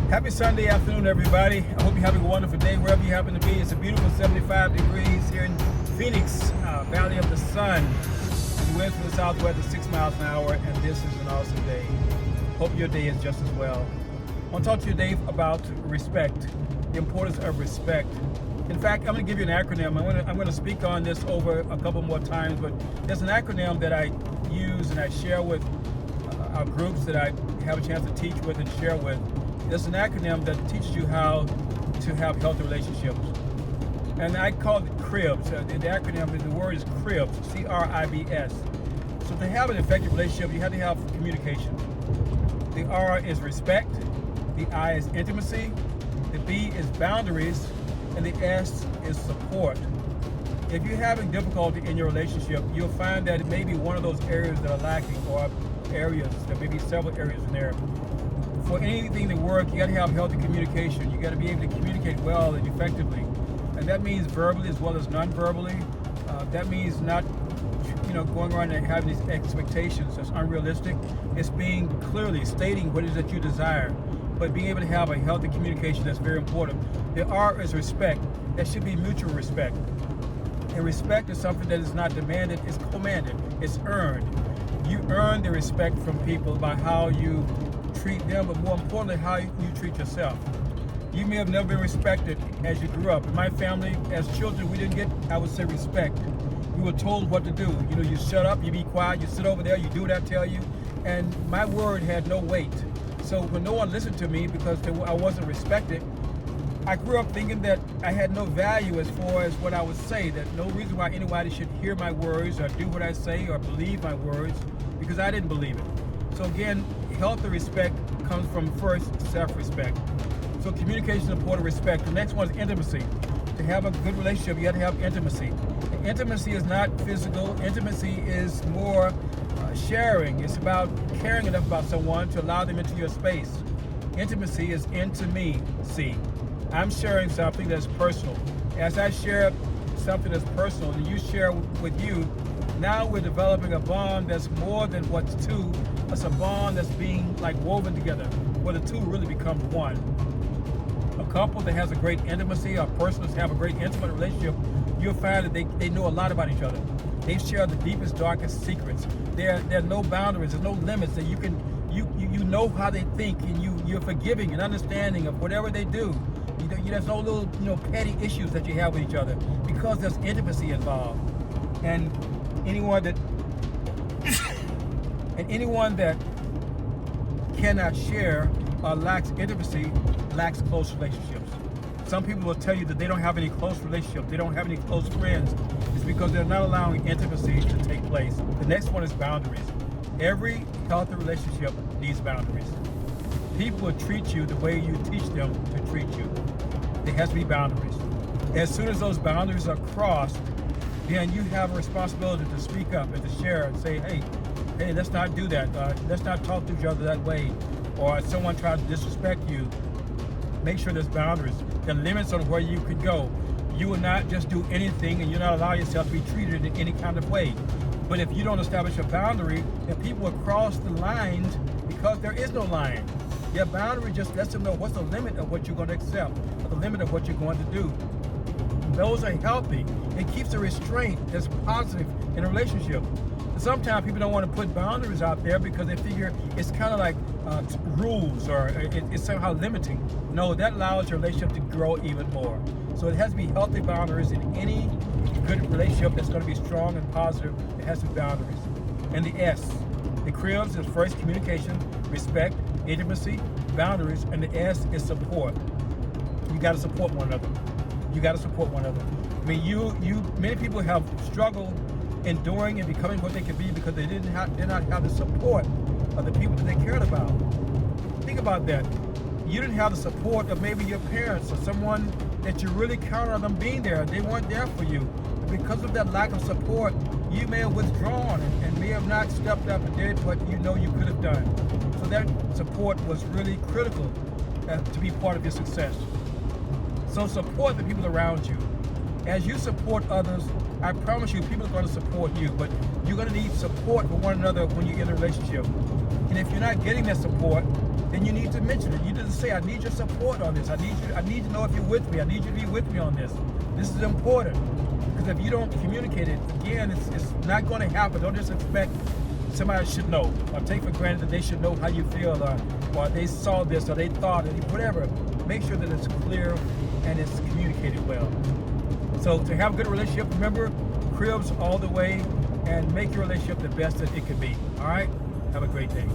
Happy Sunday afternoon, everybody. I hope you're having a wonderful day wherever you happen to be. It's a beautiful 75 degrees here in Phoenix, Valley of the Sun. And the wind from the southwest is 6 miles an hour, and this is an awesome day. Hope your day is just as well. I want to talk to you today about respect, the importance of respect. In fact, I'm going to give you an acronym. I'm going to speak on this over a couple more times, but there's an acronym that I use and I share with our groups that I have a chance to teach with and share with. There's an acronym that teaches you how to have healthy relationships. And I call it C.R.I.B.S. The acronym, the word is C.R.I.B.S, C.R.I.B.S. So to have an effective relationship, you have to have communication. The R is respect, the I is intimacy, the B is boundaries, and the S is support. If you're having difficulty in your relationship, you'll find that it may be one of those areas that are lacking, or areas, there may be several areas in there. For anything to work, you got to have healthy communication. You got to be able to communicate well and effectively, and that means verbally as well as non-verbally. That means not, going around and having these expectations that's unrealistic. It's being clearly stating what it is that you desire, but being able to have a healthy communication, that's very important. The R is respect. That should be mutual respect. And respect is something that is not demanded; it's commanded. It's earned. You earn the respect from people by how you treat them, but more importantly, how you treat yourself. You may have never been respected as you grew up. In my family, as children, we didn't get, I would say, respect. We were told what to do. You shut up, you be quiet, you sit over there, you do what I tell you, and my word had no weight. So when no one listened to me because I wasn't respected, I grew up thinking that I had no value as far as what I would say, that no reason why anybody should hear my words or do what I say or believe my words, because I didn't believe it. So again, healthy respect comes from first self-respect. So communication is important, respect. The next one is intimacy. To have a good relationship, you got to have intimacy. And intimacy is not physical. Intimacy is more sharing. It's about caring enough about someone to allow them into your space. Intimacy is intimacy. I'm sharing something that's personal. As I share something that's personal and you share with you, now we're developing a bond that's more than what's two. It's a bond that's being woven together, where the two really become one. A couple that has a great intimacy, or persons have a great intimate relationship, you'll find that they know a lot about each other. They share the deepest, darkest secrets. There are no boundaries, there's no limits. That you know how they think, and you're forgiving and understanding of whatever they do. There's no little petty issues that you have with each other, because there's intimacy involved. And anyone that cannot share or lacks intimacy lacks close relationships. Some people will tell you that they don't have any close relationships, they don't have any close friends. It's because they're not allowing intimacy to take place. The next one is boundaries. Every healthy relationship needs boundaries. People will treat you the way you teach them to treat you. There has to be boundaries. As soon as those boundaries are crossed, then you have a responsibility to speak up and to share and say, hey, let's not do that. Let's not talk to each other that way. Or if someone tries to disrespect you, make sure there's boundaries. There are limits on where you could go. You will not just do anything, and you'll not allow yourself to be treated in any kind of way. But if you don't establish a boundary, then people will cross the lines because there is no line. Your boundary just lets them know what's the limit of what you're going to accept, or the limit of what you're going to do. Those are healthy. It keeps a restraint that's positive in a relationship. And sometimes people don't want to put boundaries out there because they figure it's kind of like rules, or it's somehow limiting. No, that allows your relationship to grow even more. So it has to be healthy boundaries in any good relationship that's going to be strong and positive. It has to be boundaries. And the S, the C.R.I.B.S is first communication, respect, intimacy, boundaries, and the S is support. You got to support one another. You got to support one another. I mean, many people have struggled enduring and becoming what they could be because they did not have the support of the people that they cared about. Think about that. You didn't have the support of maybe your parents or someone that you really counted on them being there. They weren't there for you. Because of that lack of support, you may have withdrawn and may have not stepped up and did what you could have done. So that support was really critical to be part of your success. So support the people around you. As you support others, I promise you, people are going to support you, but you're going to need support for one another when you get in a relationship. And if you're not getting that support, then you need to mention it. You need to say, I need your support on this. I need to know if you're with me. I need you to be with me on this. This is important. Because if you don't communicate it, again, it's not going to happen. Don't just expect somebody should know, or take for granted that they should know how you feel, or they saw this, or they thought it, whatever. Make sure that it's clear and it's communicated well. So to have a good relationship, remember, C.R.I.B.S all the way, and make your relationship the best that it can be. All right? Have a great day.